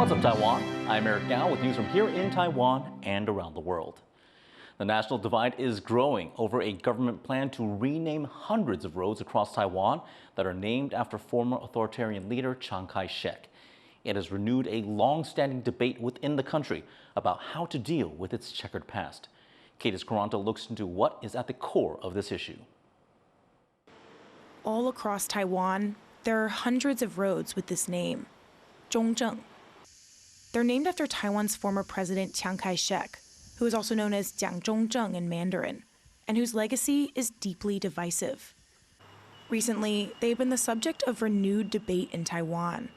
What's up, Taiwan? I'm Eric Gao with news from here in Taiwan and around the world. The national divide is growing over a government plan to rename hundreds of roads across Taiwan that are named after former authoritarian leader Chiang Kai-shek. It has renewed a long-standing debate within the country about how to deal with its checkered past. Kate Escaranta looks into what is at the core of this issue. All across Taiwan, there are hundreds of roads with this name, Zhongzheng. They're named after Taiwan's former president Chiang Kai-shek, who is also known as Jiang Zhongzheng in Mandarin, and whose legacy is deeply divisive. Recently, they've been the subject of renewed debate in Taiwan.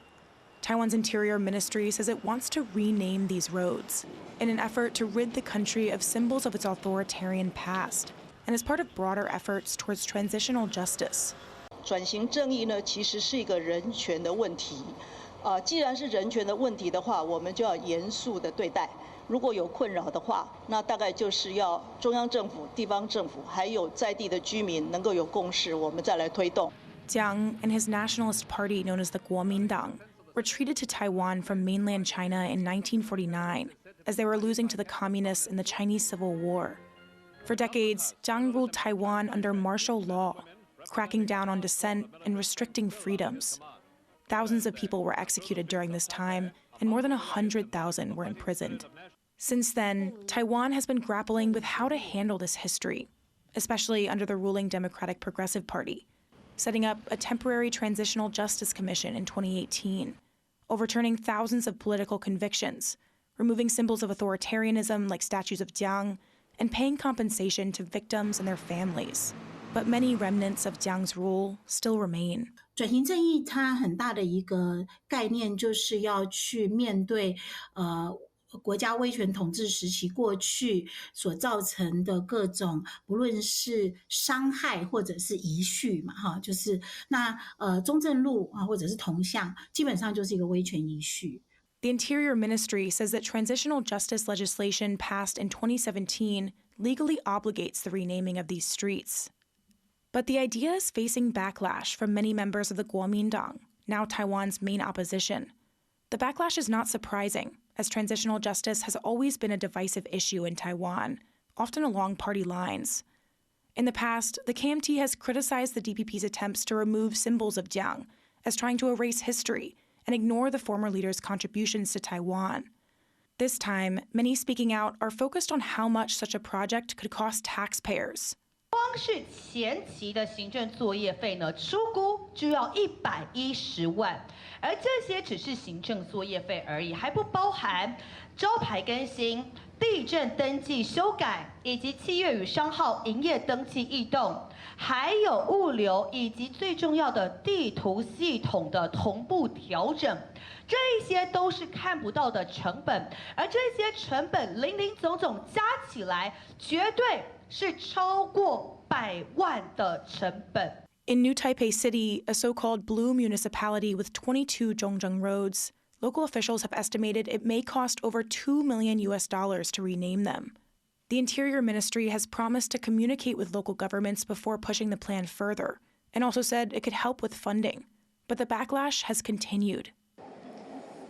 Taiwan's Interior Ministry says it wants to rename these roads in an effort to rid the country of symbols of its authoritarian past, and as part of broader efforts towards transitional justice. 转型正义呢，其实是一个人权的问题。既然是人权的问题的话，我们就要严肃的对待。如果有困扰的话，那大概就是要中央政府、地方政府还有在地的居民能够有共识，我们再来推动。Jiang and his nationalist party known as the Kuomintang retreated to Taiwan from mainland China in 1949 as they were losing to the communists in the Chinese Civil War. For decades, Jiang ruled Taiwan under martial law, cracking down on dissent and restricting freedoms. Thousands of people were executed during this time, and more than 100,000 were imprisoned. Since then, Taiwan has been grappling with how to handle this history, especially under the ruling Democratic Progressive Party, setting up a temporary Transitional Justice Commission in 2018, overturning thousands of political convictions, removing symbols of authoritarianism like statues of Jiang, and paying compensation to victims and their families. But many remnants of Jiang's rule still remain. 转型正义它很大的一个概念就是要去面对国家威权统治时期过去所造成的各种不论是伤害或者是遗绪嘛哈，就是那中正路啊或者是铜像基本上就是一个威权遗绪。The Interior Ministry says that transitional justice legislation passed in 2017 legally obligates the renaming of these streets. But the idea is facing backlash from many members of the Kuomintang, now Taiwan's main opposition. The backlash is not surprising, as transitional justice has always been a divisive issue in Taiwan, often along party lines. In the past, the KMT has criticized the DPP's attempts to remove symbols of Jiang as trying to erase history and ignore the former leader's contributions to Taiwan. This time, many speaking out are focused on how much such a project could cost taxpayers. 光是前期的行政作业费呢，初估就要110万，而这些只是行政作业费而已，还不包含招牌更新、地震登记修改，以及企业与商号营业登记异动，还有物流以及最重要的地图系统的同步调整。这一些都是看不到的成本，而这些成本林林总总加起来，绝对是超过100万的成本。In New Taipei City, a so-called blue municipality with 22 Zhongzheng roads, local officials have estimated it may cost over $2 million to rename them. The Interior Ministry has promised to communicate with local governments before pushing the plan further, and also said it could help with funding. But the backlash has continued.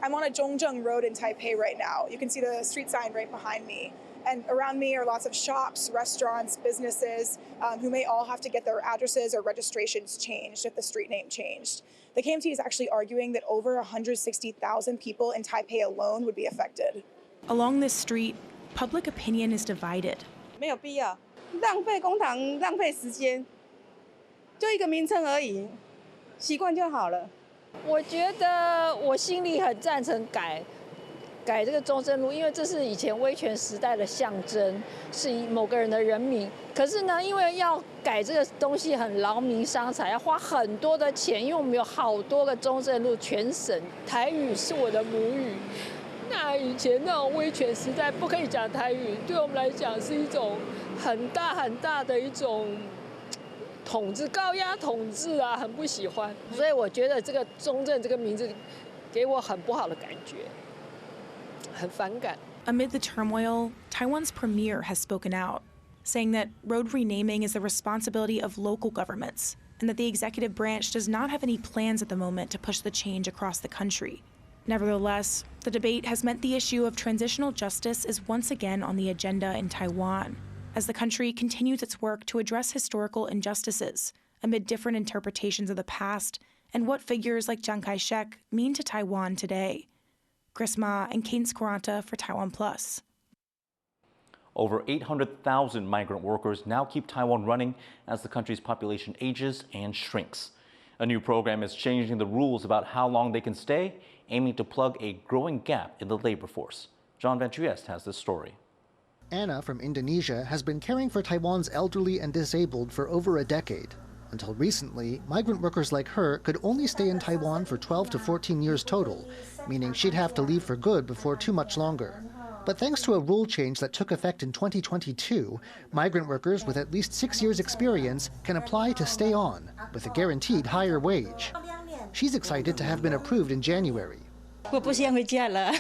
I'm on a Zhongzheng road in Taipei right now. You can see the street sign right behind me. And around me are lots of shops, restaurants, businesses who may all have to get their addresses or registrations changed if the street name changed. The KMT is actually arguing that over 160,000 people in Taipei alone would be affected. Along this street, public opinion is divided. 没有必要，浪费公帑，浪费时间，就一个名称而已，习惯就好了。我觉得我心里很赞成改这个中正路，因为这是以前威权时代的象征，是以某个人的人名。可是呢，因为要改这个东西很劳民伤财，要花很多的钱，因为我们有好多个中正路，全省台语是我的母语。那以前那种威权时代不可以讲台语，对我们来讲是一种很大很大的一种统治、高压统治啊，很不喜欢。所以我觉得这个中正这个名字给我很不好的感觉。Amid the turmoil, Taiwan's premier has spoken out, saying that road renaming is the responsibility of local governments and that the executive branch does not have any plans at the moment to push the change across the country. Nevertheless, the debate has meant the issue of transitional justice is once again on the agenda in Taiwan, as the country continues its work to address historical injustices amid different interpretations of the past and what figures like Chiang Kai-shek mean to Taiwan today. Chris Ma and Cadence Quaranta for TaiwanPlus. Over 800,000 migrant workers now keep Taiwan running as the country's population ages and shrinks. A new program is changing the rules about how long they can stay, aiming to plug a growing gap in the labor force. John Van Trieste has this story. Anna from Indonesia has been caring for Taiwan's elderly and disabled for over a decade. Until recently, migrant workers like her could only stay in Taiwan for 12 to 14 years total, meaning she'd have to leave for good before too much longer. But thanks to a rule change that took effect in 2022, migrant workers with at least 6 years' experience can apply to stay on, with a guaranteed higher wage. She's excited to have been approved in January. 我不想回家了，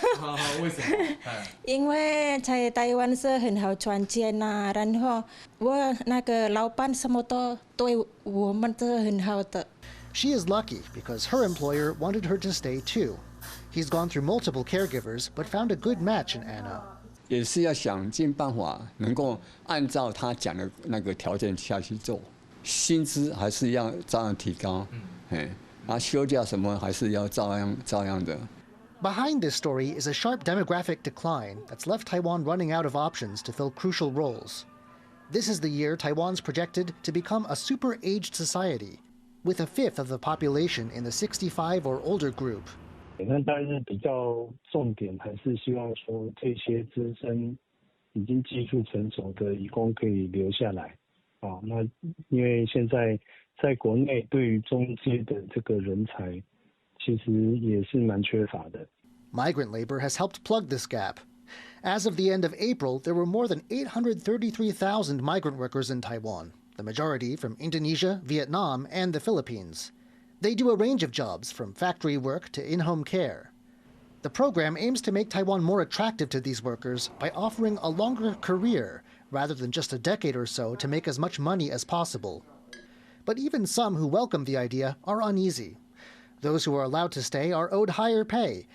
为什么？因为在台湾是很好赚钱呐，然后我那个老板什么都对我们都很好的。 She is lucky because her employer wanted her to stay too. He's gone through multiple caregivers but found a good match in Anna. 也是要想尽办法能够按照他讲的那个条件下去做，薪资还是要照样提高，然后休假什么还是要照样的。 Behind this story is a sharp demographic decline that's left Taiwan running out of options to fill crucial roles. This is the year Taiwan's projected to become a super-aged society, with a fifth of the population in the 65 or older group. 那当然比较重点还是希望说这些资深、已经技术成熟的移工可以留下来。那因为现在在国内对于中阶的这个人才。 其实也是蛮缺乏的。 Migrant labor has helped plug this gap. As of the end of April, there were more than 833,000 migrant workers in Taiwan, the majority from Indonesia, Vietnam, and the Philippines. They do a range of jobs, from factory work to in-home care. The program aims to make Taiwan more attractive to these workers by offering a longer career, rather than just a decade or so to make as much money as possible. But even some who welcome the idea are uneasy. Those who are allowed to stay are owed higher pay,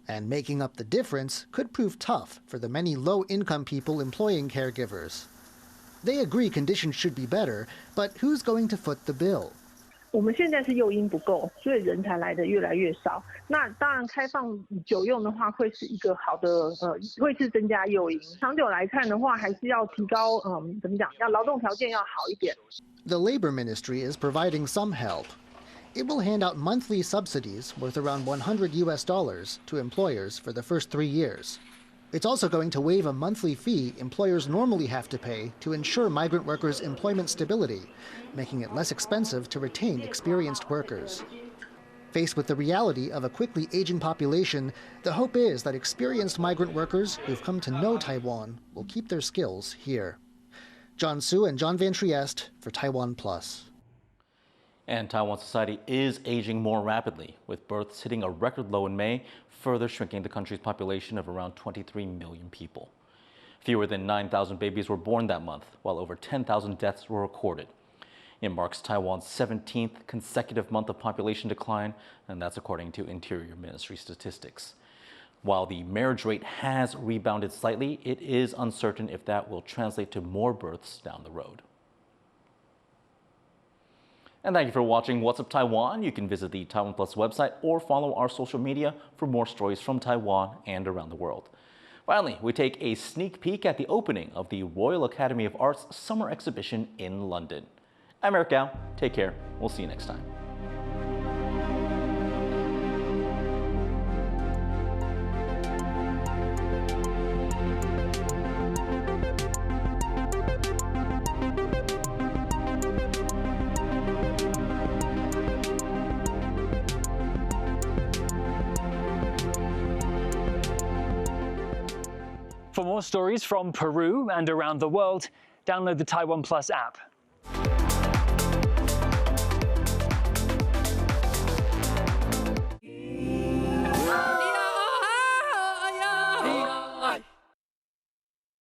and making up the difference could prove tough for the many low-income people employing caregivers. They agree conditions should be better, but who's going to foot the bill? 我们现在是诱因不够，所以人才来的越来越少。那当然，开放久用的话，会是一个好的会是增加诱因。长久来看的话，还是要提高怎么讲？要劳动条件要好一点。The Labor Ministry is providing some help. It will hand out monthly subsidies worth around $100 to employers for the first 3 years. It's also going to waive a monthly fee employers normally have to pay to ensure migrant workers' employment stability, making it less expensive to retain experienced workers. Faced with the reality of a quickly aging population, the hope is that experienced migrant workers who've come to know Taiwan will keep their skills here. John Su and John Van Trieste for TaiwanPlus. And Taiwan society is aging more rapidly, with births hitting a record low in May, further shrinking the country's population of around 23 million people. Fewer than 9,000 babies were born that month, while over 10,000 deaths were recorded. It marks Taiwan's 17th consecutive month of population decline, and that's according to Interior Ministry statistics. While the marriage rate has rebounded slightly, it is uncertain if that will translate to more births down the road. And thank you for watching What's Up Taiwan. You can visit the TaiwanPlus website or follow our social media for more stories from Taiwan and around the world. Finally, we take a sneak peek at the opening of the Royal Academy of Arts Summer Exhibition in London. I'm Eric Gao. Take care. We'll see you next time. For more stories from Peru and around the world, download the TaiwanPlus app.